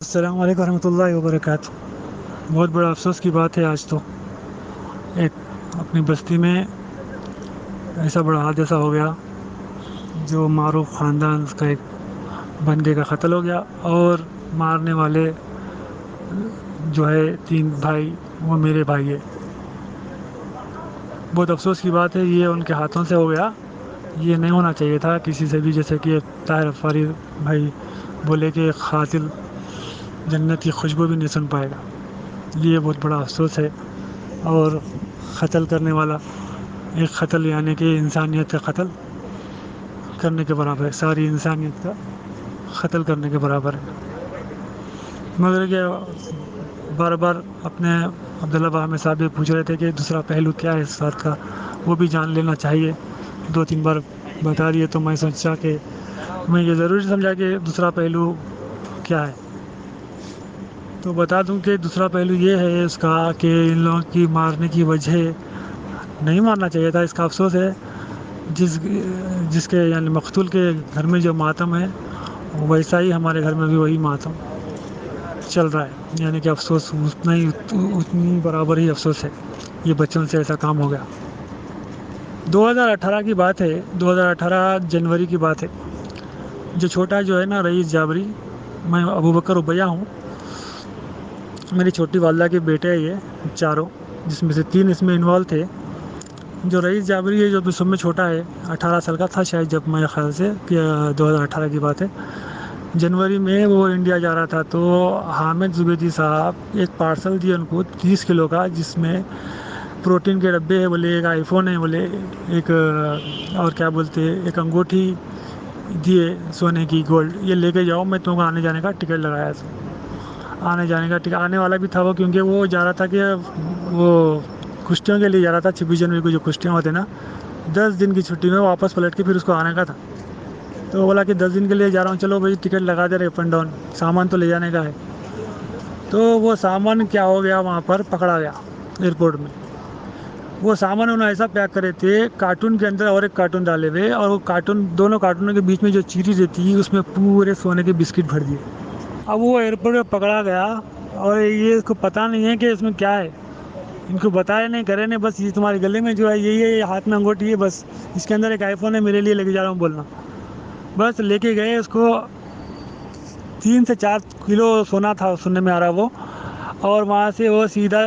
السلام علیکم ورحمۃ اللہ وبرکاتہ۔ بہت بڑا افسوس کی بات ہے، آج تو ایک اپنی بستی میں ایسا بڑا حادثہ ہو گیا جو معروف خاندان کا ایک بندے کا قتل ہو گیا، اور مارنے والے جو ہے 3 بھائی، وہ میرے بھائی ہے۔ بہت افسوس کی بات ہے، یہ ان کے ہاتھوں سے ہو گیا، یہ نہیں ہونا چاہیے تھا کسی سے بھی۔ جیسے کہ طاہر افاری بھائی بولے کہ قاتل جنت کی خوشبو بھی نہیں سن پائے گا، یہ بہت بڑا افسوس ہے۔ اور قتل کرنے والا ایک قتل یعنی کہ انسانیت کا قتل کرنے کے برابر ہے، ساری انسانیت کا قتل کرنے کے برابر ہے۔ مگر کہ بار بار اپنے عبداللہ باہمی صاحب پوچھ رہے تھے کہ دوسرا پہلو کیا ہے اس بات کا، وہ بھی جان لینا چاہیے۔ 2-3 بار بتا دیے تو میں سوچا کہ میں یہ ضروری سمجھا کہ دوسرا پہلو کیا ہے۔ تو بتا دوں کہ دوسرا پہلو یہ ہے اس کا کہ ان لوگوں کی مارنے کی وجہ نہیں مارنا چاہیے تھا، اس کا افسوس ہے۔ جس کے یعنی مقتول کے گھر میں جو ماتم ہے، ویسا ہی ہمارے گھر میں بھی وہی ماتم چل رہا ہے، یعنی کہ افسوس اتنی برابر ہی افسوس ہے، یہ بچوں سے ایسا کام ہو گیا۔ 2018 کی بات ہے، 2018 جنوری کی بات ہے۔ جو چھوٹا جو ہے نا رئیس جابری، میں ابوبکر ابیا ہوں، میری چھوٹی والدہ کے بیٹے ہیں یہ چاروں، جس میں سے 3 اس میں انوالو تھے۔ جو رئیس جابری ہے جو سب میں چھوٹا ہے، 18 سال کا تھا شاید جب میرے خیال سے کہ 2018 کی بات ہے۔ جنوری میں وہ انڈیا جا رہا تھا، تو حامد زبیدی صاحب ایک پارسل دیے ان کو 30 کلو کا، جس میں پروٹین کے ڈبے ہے بولے، ایک آئی فون ہے بولے، ایک اور کیا بولتے ایک انگوٹھی دیے سونے کی گولڈ، یہ لے کے جاؤ، میں تم کو آنے جانے کا ٹکٹ لگایا تھا۔ آنے جانے کا ٹکٹ آنے والا بھی تھا وہ، کیونکہ وہ جا رہا تھا کہ وہ کشتیوں کے لیے جا رہا تھا، 26 جنوری کو جو کشتیاں ہوتے نا، 10 دن کی چھٹی میں واپس پلٹ کے پھر اس کو آنے کا تھا۔ تو وہ بولا کہ 10 دن کے لیے جا رہا ہوں، چلو بھائی ٹکٹ لگا دے رہے اپ اینڈ ڈاؤن، سامان تو لے جانے کا ہے۔ تو وہ سامان کیا ہو گیا، وہاں پر پکڑا گیا ایئرپورٹ میں۔ وہ سامان انہوں نے ایسا پیک کرے تھے، کارٹون کے اندر اور ایک کارٹون ڈالے ہوئے، اور وہ کارٹون دونوں کارٹونوں کے بیچ میں جو چیری رہتی ہے اس میں پورے سونے کے بسکٹ بھر دیے۔ اب وہ ایئرپورٹ میں پکڑا گیا، اور یہ اس کو پتہ نہیں ہے کہ اس میں کیا ہے، ان کو بتایا نہیں کرے نہیں، بس یہ تمہارے گلے میں جو ہے یہی ہے، یہ ہاتھ میں انگوٹھی ہے، بس اس کے اندر ایک آئی فون ہے، میرے لیے لے کے جا رہا ہوں بولنا۔ بس لے کے گئے اس کو، 3 سے 4 کلو سونا تھا سننے میں آ رہا وہ، اور وہاں سے وہ سیدھا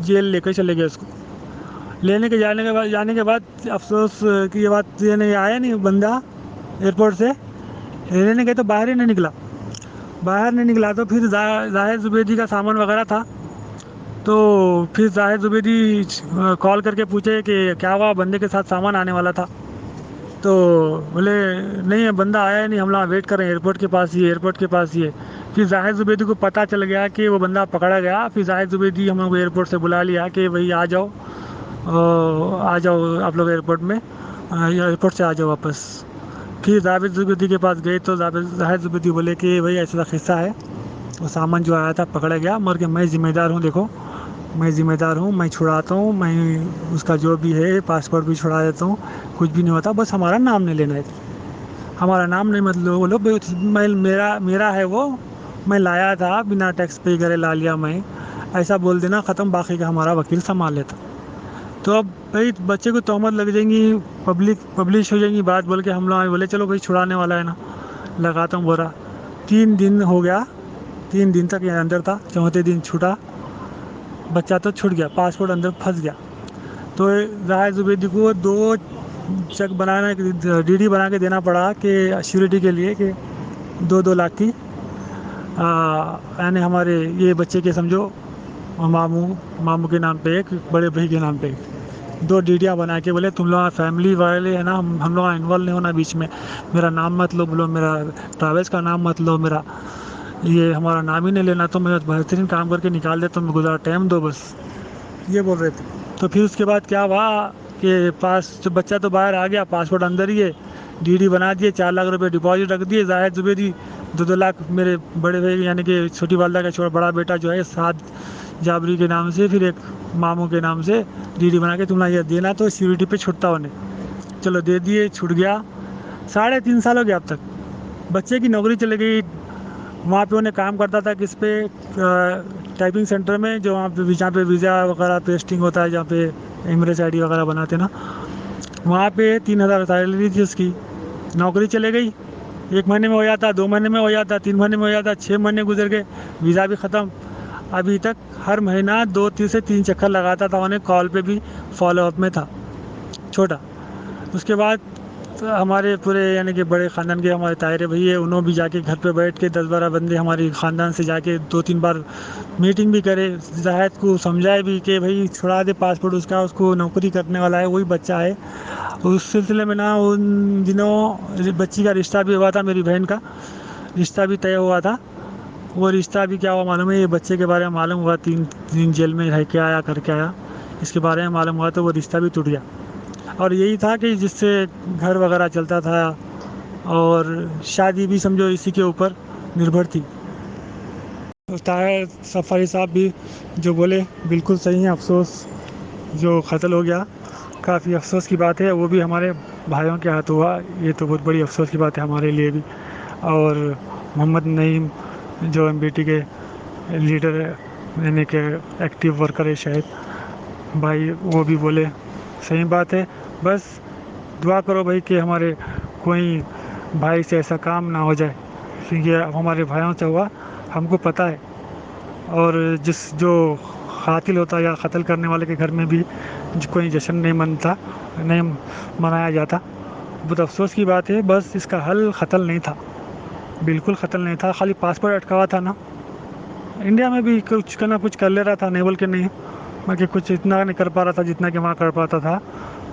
جیل لے کے چلے گئے اس کو۔ لینے کے جانے کے بعد افسوس کی یہ بات، یہ نہیں آیا نہیں بندہ ایئرپورٹ سے، لینے گئے تو باہر ہی نہیں نکلا تو پھر ظاہر زبیدی کا سامان وغیرہ تھا، تو پھر ظاہر زبیدی کال کر کے پوچھے کہ کیا ہوا، بندے کے ساتھ سامان آنے والا تھا۔ تو بولے نہیں بندہ آیا نہیں، ہم لوگ ویٹ کر رہے ہیں، ایئرپورٹ کے پاس ہی ہے۔ پھر ظاہر زبیدی کو پتہ چل گیا کہ وہ بندہ پکڑا گیا، پھر ظاہر زبیدی ہم لوگ ایئرپورٹ سے بلا لیا کہ بھائی آ جاؤ آپ لوگ ایئرپورٹ میں، ایئرپورٹ سے آ جاؤ واپس۔ پھر ظاہر زبیدی کے پاس گئے تو ظاہر زبیدی بولے کہ بھائی ایسا قصہ ہے، وہ سامان جو آیا تھا پکڑا گیا، مگر کہ میں ذمہ دار ہوں، دیکھو میں ذمہ دار ہوں، میں چھڑاتا ہوں، میں اس کا جو بھی ہے پاسپورٹ بھی چھڑا دیتا ہوں، کچھ بھی نہیں ہوتا، بس ہمارا نام نہیں لینا ہے، ہمارا نام نہیں مطلب بولو، میرا ہے وہ، میں لایا تھا بنا ٹیکس پے کرے لا لیا میں، ایسا بول دینا ختم، باقی کا ہمارا وکیل سنبھال لیتا۔ تو اب بھائی بچے کو تہمت لگ جائیں گی، پبلش ہو جائیں گی بات، بول کے ہم لوگ بولے چلو بھائی چھڑانے والا ہے نا، لگاتا ہوں بورا۔ 3 دن ہو گیا، 3 دن تک یہ اندر تھا، 4تھے دن چھوٹا، بچہ تو چھوٹ گیا، پاسپورٹ اندر پھنس گیا۔ تو ظاہر زبیدی کو 2 چیک ڈی ڈی بنا کے دینا پڑا کہ سیکورٹی کے لیے، کہ 2 لاکھ کی، یعنی ہمارے یہ بچے کے سمجھو ماموں کے نام پہ ایک، بڑے بھائی کے نام پہ ایک، 2 ڈیڈیاں بنا کے بولے تم لوگ فیملی والے ہیں نا، ہم لوگ انوالو نہیں ہونا بیچ میں، میرا نام مت لو، بولو میرا ٹریولس کا نام مت لو، میرا یہ ہمارا نام ہی نہیں لینا، تو میں بہترین کام کر کے نکال دیتا ہوں، گزارا ٹائم دو بس، یہ بول رہے تھے۔ تو پھر اس کے بعد کیا ہوا کہ بچہ تو باہر آ گیا، پاسپورٹ اندر ہی ہے، ڈی ڈی بنا دیے، 4 لاکھ روپے ڈپازٹ رکھ دیے، ظاہر زبیدی 2 لاکھ میرے بڑے بھائی یعنی کہ چھوٹی والدہ کا بڑا بیٹا جو ہے سعد جابری کے نام سے، پھر ایک ماموں کے نام سے ڈی ڈی بنا کے تم یہ دینا تو سیکورٹی پہ چھٹتا ہونے، چلو دے دیے، چھٹ گیا۔ 3.5 سال ہو گیا اب تک، بچے کی نوکری چلے گئی، وہاں پہ انہیں کام کرتا تھا کس پہ، ٹائپنگ سینٹر میں، جو جہاں پہ ویزا وغیرہ پیسٹنگ ہوتا ہے، جہاں پہ ایمریس آئی ڈی وغیرہ بناتے نا، وہاں پہ 3,000 سیلری تھی اس کی. نوکری چلے گئی، 1 مہینے میں ہو جاتا، 2 مہینے میں ہو جاتا، 3 مہینے میں ہو جاتا، 6 مہینے گزر گئے، ویزا بھی ختم. ابھی تک ہر مہینہ 2 سے 3 چکر لگاتا تھا، انہیں کال پہ بھی فالو اپ میں تھا چھوٹا. اس کے بعد ہمارے پورے یعنی کہ بڑے خاندان کے ہمارے طاہر بھائی ہے، انہوں بھی جا کے گھر پہ بیٹھ کے 10-12 بندے ہماری خاندان سے جا کے 2-3 بار میٹنگ بھی کرے، زاہد کو سمجھائے بھی کہ بھائی چھڑا دے پاسپورٹ اس کو نوکری کرنے والا ہے، وہی بچہ ہے. اس سلسلے میں نا ان دنوں بچی کا رشتہ بھی ہوا تھا، میری بہن کا رشتہ بھی طے ہوا تھا. وہ رشتہ بھی کیا ہوا معلوم ہے، یہ بچے کے بارے میں معلوم ہوا، 3 دن جیل میں رہ کے آیا، کر کے آیا، اس کے بارے میں معلوم ہوا تو وہ رشتہ بھی ٹوٹ گیا. اور یہی تھا کہ جس سے گھر وغیرہ چلتا تھا، اور شادی بھی سمجھو اسی کے اوپر نربھر تھی. طاہر صفاری صاحب بھی جو بولے بالکل صحیح ہیں. افسوس جو قتل ہو گیا، کافی افسوس کی بات ہے. وہ بھی ہمارے بھائیوں کے ہاتھ ہوا، یہ تو بہت بڑی افسوس کی بات ہے ہمارے لیے بھی. اور محمد نعیم جو ایم بی ٹی کے لیڈر ہے، یعنی کہ ایکٹیو ورکر ہے شاید بھائی، وہ بھی بولے صحیح بات ہے. بس دعا کرو بھائی کہ ہمارے کوئی بھائی سے ایسا کام نہ ہو جائے، کیونکہ ہمارے بھائیوں سے ہوا، ہم کو پتہ ہے. اور جو قاتل ہوتا یا قتل کرنے والے کے گھر میں بھی کوئی جشن نہیں منایا جاتا. بہت افسوس کی بات ہے. بس اس کا حل قتل نہیں تھا، بالکل قتل نہیں تھا. خالی پاسپورٹ اٹکاوا تھا نا. انڈیا میں بھی کچھ کرنا کچھ کر لے رہا تھا، نہیں بول کے نہیں، مگر کچھ اتنا نہیں کر پا رہا تھا جتنا کہ وہاں کر پاتا تھا.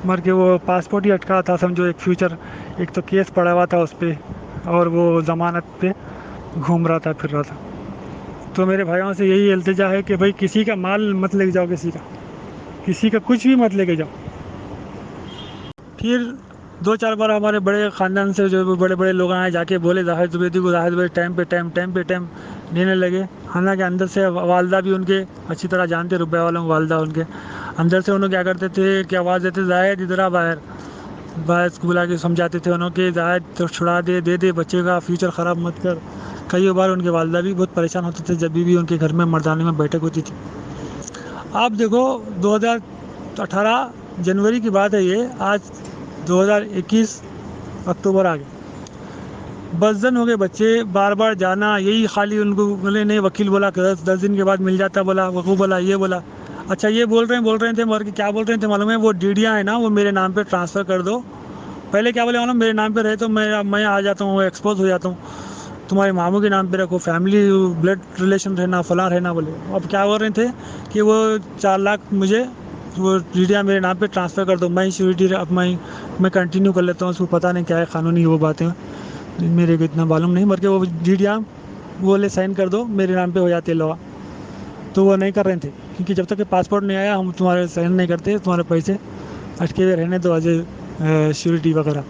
مگر کہ وہ پاسپورٹ ہی اٹکا تھا سمجھو. ایک فیوچر، ایک تو کیس پڑا ہوا تھا اس پہ، اور وہ ضمانت پہ گھوم رہا تھا، پھر رہا تھا. تو میرے بھائیوں سے یہی التجا ہے کہ بھائی کسی کا مال مت لے کے جاؤ، کسی کا کچھ بھی مت لے کے جاؤ. پھر 2-4 بار ہمارے بڑے خاندان سے جو بڑے بڑے لوگ آئے، جا کے بولے زاہد زبیدی کو، زاہد بھائی ٹائم پہ ٹائم دینے لگے. حالانکہ اندر سے والدہ بھی ان کے اچھی طرح جانتے، ربیہ والوں والدہ ان کے اندر سے انہوں کیا کرتے تھے کہ آواز دیتے، زاہد ادھر آ باہر کو بلا کے سمجھاتے تھے انہوں کہ زاہد تو چھڑا دے بچے کا فیوچر خراب مت کر. کئی بار ان کے والدہ بھی بہت پریشان ہوتے تھے جب بھی ان کے گھر میں مردانے میں بیٹھک ہوتی تھی. آپ دیکھو 2018 جنوری کی بات ہے یہ، آج 2021 اکتوبر آ گیا. 10 دن ہو گئے بچے بار بار جانا، یہی خالی ان کو بولے نہیں، وکیل بولا کہ 10 دن کے بعد مل جاتا، بولا وقوع بولا یہ بولا. اچھا یہ بول رہے تھے مگر کیا بول رہے تھے معلوم ہے، وہ ڈیڈیاں ہیں نا وہ میرے نام پہ ٹرانسفر کر دو. پہلے کیا بولے معلوم، میرے نام پہ رہے تو میں آ جاتا ہوں، ایکسپوز ہو جاتا ہوں. تمہارے ماموں کے نام پہ رکھو، فیملی بلڈ ریلیشن رہنا، فلاں رہنا بولے. اب کیا بول رہے تھے کہ وہ 4 لاکھ مجھے وہ ڈیڈیاں میرے نام پہ ٹرانسفر کر دو، میں سیورٹی اب میں کنٹینیو کر لیتا ہوں. اس کو پتہ نہیں کیا ہے قانونی وہ باتیں، میرے کو اتنا معلوم نہیں. بلکہ وہ ڈیڈیاں بولے سائن کر دو، میرے نام پہ ہو جاتے لوا. تو وہ نہیں کر رہے تھے، کیونکہ جب تک کہ پاسپورٹ نہیں آیا ہم تمہارے سائن نہیں کرتے، تمہارے پیسے اٹکے ہوئے رہنے دو ایز اے شیورٹی وغیرہ.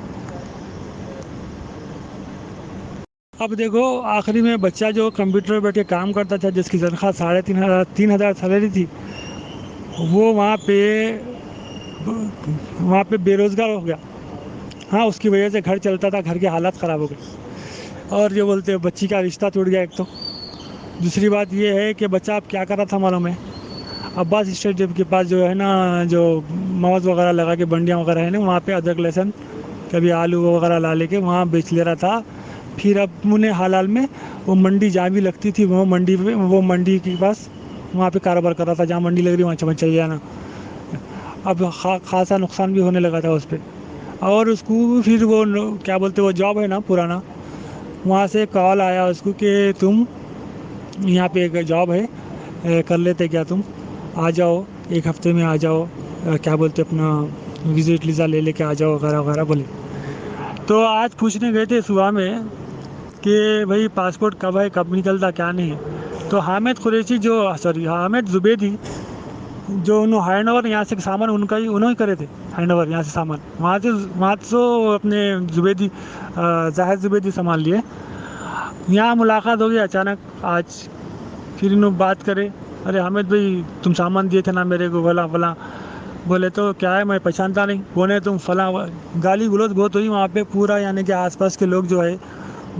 اب دیکھو آخری میں بچہ جو کمپیوٹر پہ بیٹھ کے کام کرتا تھا، جس کی تنخواہ 3,500 سیلری تھی، وہ وہاں پہ بے روزگار ہو گیا. ہاں اس کی وجہ سے گھر چلتا تھا، گھر کے حالات خراب ہو گئے. اور جو بولتے ہیں بچی کا رشتہ ٹوٹ گیا ایک تو. دوسری بات یہ ہے کہ بچہ اب کیا کر رہا تھا معلوم ہے، عباس اسٹیڈیم کے پاس جو ہے نا، جو موز وغیرہ لگا کے بنڈیاں وغیرہ ہیں نا، وہاں پہ ادرک لہسن کبھی آلو وغیرہ لا لے کے وہاں بیچ لے رہا تھا. پھر اب انہیں حال میں وہ منڈی جہاں بھی لگتی تھی، وہ منڈی کے پاس وہاں پہ کاروبار کر رہا تھا. جہاں منڈی لگ رہی وہاں چل جانا. اب خاصا نقصان بھی ہونے لگا تھا اس پہ. اور اس کو پھر وہ کیا بولتے، وہ جاب ہے نا پرانا، وہاں سے کال آیا اس کو کہ تم یہاں پہ ایک جاب ہے، کر لیتے کیا، تم آ جاؤ 1 ہفتے میں آ جاؤ، کیا بولتے اپنا وزٹ ویزا لے کے آ جاؤ وغیرہ وغیرہ بولے. تو آج پوچھنے گئے تھے صبح میں کہ بھائی پاسپورٹ کب ہے، کب نکلتا، کیا نہیں ہے. تو حامد زبیدی جو انہوں ہینڈ اوور یہاں سے سامان انہوں ہی کرے تھے، ہینڈ اوور یہاں سے سامان وہاں سے اپنے زاہد زبیدی سامان لیے. یہاں ملاقات ہو گئی اچانک آج. پھر انہوں بات کرے، ارے حامد بھائی تم سامان دیے تھے نا میرے کو، فلاں. بولے تو کیا ہے، میں پہچانتا نہیں. بولے تم فلاں. گالی گلوچ بہت ہوئی وہاں پہ پورا، یعنی کہ آس پاس کے لوگ جو ہے،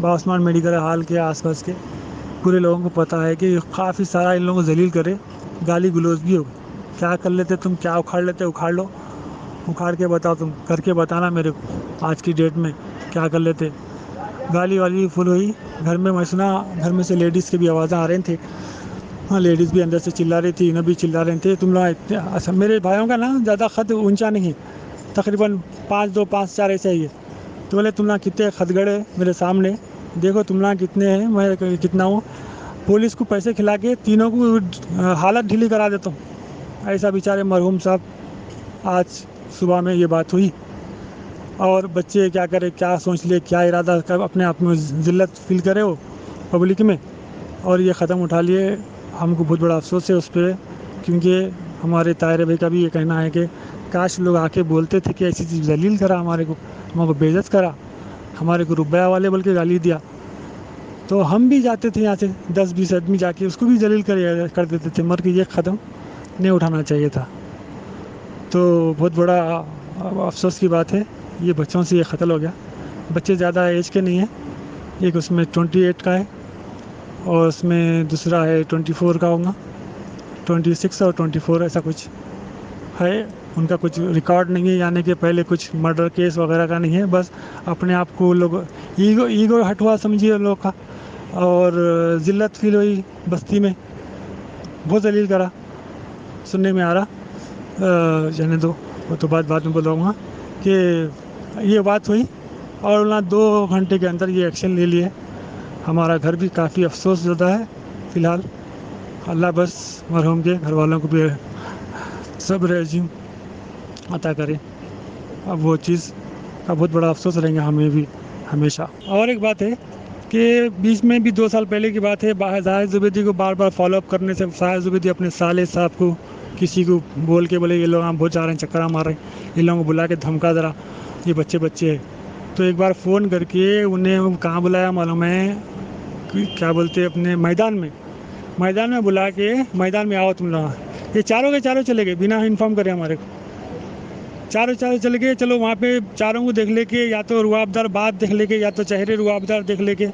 باسمان میڈیکل ہال کے آس پاس کے پورے لوگوں کو پتہ ہے کہ کافی سارا ان لوگوں کو ذلیل کرے, گالی گلوچ بھی ہو. کیا کر لیتے تم, کیا اکھاڑ لیتے, اکھاڑ لو, اکھاڑ کے بتاؤ, تم کر کے بتانا میرے کو آج کی ڈیٹ میں کیا کر لیتے. گالی والی فل ہوئی گھر میں. میں سنا گھر میں سے لیڈیز کی بھی آوازیں آ رہی تھیں. ہاں, لیڈیز بھی اندر سے چلا رہی تھی, انہیں بھی چلا رہے تھے تم لوگ. اچھا, میرے بھائیوں کا نا زیادہ خط اونچا نہیں ہے, تقریباً 5-2 5-4 ایسے ہی ہے. تو بولے تم لوگ کتنے خط گڑے میرے سامنے, دیکھو تم لوگ کتنے ہیں, میں کتنا ہوں. پولیس کو پیسے کھلا کے تینوں کو حالت ڈھیلی کرا دیتا ہوں. ایسا بیچارے مرحوم صاحب آج صبح میں یہ بات ہوئی. اور بچے کیا کرے, کیا سوچ لے, کیا ارادہ اپنے آپ میں ذلت فیل کرے ہو پبلک میں, اور یہ قدم اٹھا لیے. ہم کو بہت بڑا افسوس ہے اس پہ, کیونکہ ہمارے طاہر بھائی کا بھی یہ کہنا ہے کہ کاش لوگ آ کے بولتے تھے کہ ایسی چیز ذلیل کرا, ہمارے کو بے عزت کرا, ہمارے کو روپیہ والے بول کے گالی دیا. تو ہم بھی جاتے تھے یہاں سے 10-20 آدمی جا کے اس کو بھی ذلیل کر دیتے تھے, مگر یہ قدم نہیں اٹھانا چاہیے تھا. تو بہت بڑا افسوس کی بات ہے, یہ بچوں سے یہ قتل ہو گیا. بچے زیادہ ایج کے نہیں ہیں, ایک اس میں 28 کا ہے, اور اس میں دوسرا ہے 24 کا ہوگا, 26 اور 24 ایسا کچھ ہے. ان کا کچھ ریکارڈ نہیں ہے, یعنی کہ پہلے کچھ مرڈر کیس وغیرہ کا نہیں ہے. بس اپنے آپ کو لوگ ایگو ہٹ ہوا سمجھیے لوگ کا, اور ذلت فیل ہوئی بستی میں, بہت ذلیل کرا سننے میں آ رہا. جانے دو, وہ تو بعد میں بتاؤں گا کہ یہ بات ہوئی. اور 2 گھنٹے کے اندر یہ ایکشن لے لیے. ہمارا گھر بھی کافی افسوس زدہ ہے فی الحال. اللہ بس مرحوم کے گھر والوں کو بھی صبر عظیم عطا کرے. اب وہ چیز کا بہت بڑا افسوس رہیں گا ہمیں بھی ہمیشہ. اور ایک بات ہے کہ بیچ میں بھی 2 سال پہلے کی بات ہے, زاہد زبیدی کو بار بار فالو اپ کرنے سے زاہد زبیدی اپنے سالے صاحب کو کسی کو بول کے بولے یہ لوگ بہت جا رہے ہیں, چکر مار رہے ہیں, ان لوگوں کو بلا کے دھمکا ذرا, یہ بچے ہیں. تو ایک بار فون کر کے انہیں کہاں بلایا معلوم ہے, کیا بولتے اپنے میدان میں بلا کے, میدان میں آؤ تم لوگ. یہ چاروں کے چاروں چلے گئے بنا انفارم کرے ہمارے کو, چاروں چلے گئے. چلو وہاں پہ چاروں کو دیکھ لے کے, یا تو روابدار بات دیکھ لے کے, یا تو چہرے روابدار دیکھ لے کے,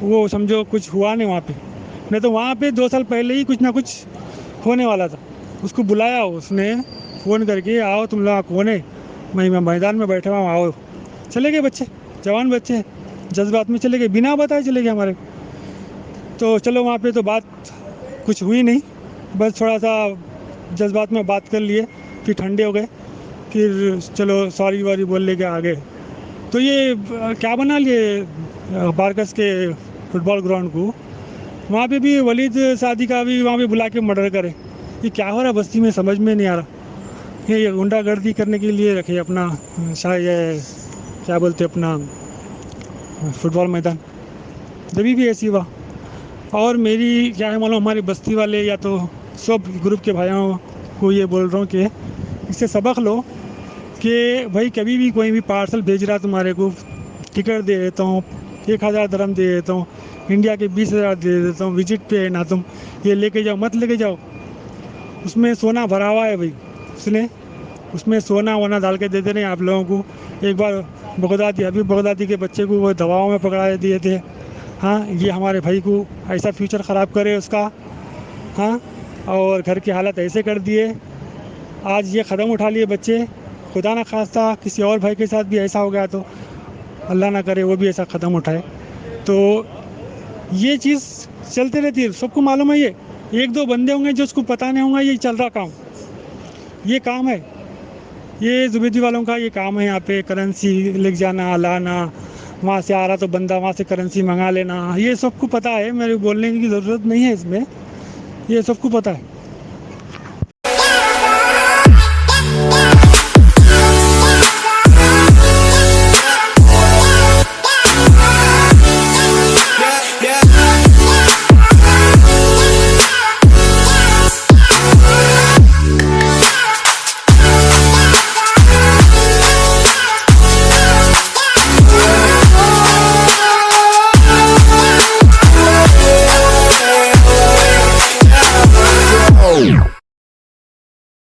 وہ سمجھو کچھ ہوا نہیں وہاں پہ. نہیں تو وہاں پہ 2 سال پہلے ہی کچھ نہ کچھ ہونے والا تھا. اس کو بلایا اس نے فون کر کے, آؤ تم لوگ کون ہے, میں میدان میں بیٹھا ہوں, آؤ. چلے گئے بچے, جوان بچے جذبات میں چلے گئے, بنا بتائے چلے گئے ہمارے. تو چلو وہاں پہ تو بات کچھ ہوئی نہیں, بس تھوڑا سا جذبات میں بات کر لیے, پھر ٹھنڈے ہو گئے, پھر چلو سوری واری بول لے کے آگے. تو یہ کیا بنا لیے بارکس کے فٹ بال گراؤنڈ کو, وہاں پہ بھی ولید سعدی کا بھی وہاں پہ بلا کے مرڈر کرے. یہ کیا ہو رہا بستی میں, سمجھ میں نہیں آ رہا. یہ غنڈہ گردی کرنے کے لیے رکھے اپنا شاید کیا بولتے اپنا فٹ بال میدان, جبھی بھی ایسی ہوا. اور میری کیا ہے معلوم, ہماری بستی والے یا تو سب گروپ کے بھائیوں کو یہ بول رہا ہوں کہ اس سے سبق لو کہ بھائی کبھی بھی کوئی بھی پارسل بھیج رہا تمہارے کو, ٹکٹ دے دیتا ہوں, 1000 درہم دے دیتا ہوں, انڈیا کے 20,000 دے دیتا ہوں, وزٹ پہ نہ تم یہ لے کے جاؤ, مت لے کے جاؤ. اس میں سونا بھرا ہوا ہے بھائی, اس میں سونا وونا ڈال کے دیتے رہے آپ لوگوں کو. ایک بار حبیب بغدادی کے بچے کو وہ دواؤں میں پکڑا دیے تھے. ہاں, یہ ہمارے بھائی کو ایسا فیوچر خراب کرے اس کا, ہاں, اور گھر کی حالت ایسے کر دیے. آج یہ قدم اٹھا لیے بچے, خدا نہ خواستہ کسی اور بھائی کے ساتھ بھی ایسا ہو گیا تو اللہ نہ کرے وہ بھی ایسا قدم اٹھائے. تو یہ چیز چلتے رہتی ہے, سب کو معلوم ہے. یہ 1-2 بندے ہوں گے جو اس کو پتہ نہیں ہوں گا, یہ چل رہا کام, یہ کام ہے, یہ زبیدی والوں کا یہ کام ہے. یہاں پہ کرنسی لے جانا لانا, وہاں سے آ رہا تو بندہ وہاں سے کرنسی منگا لینا, یہ سب کو پتہ ہے. میرے بولنے کی ضرورت نہیں ہے اس میں, یہ سب کو پتہ ہے.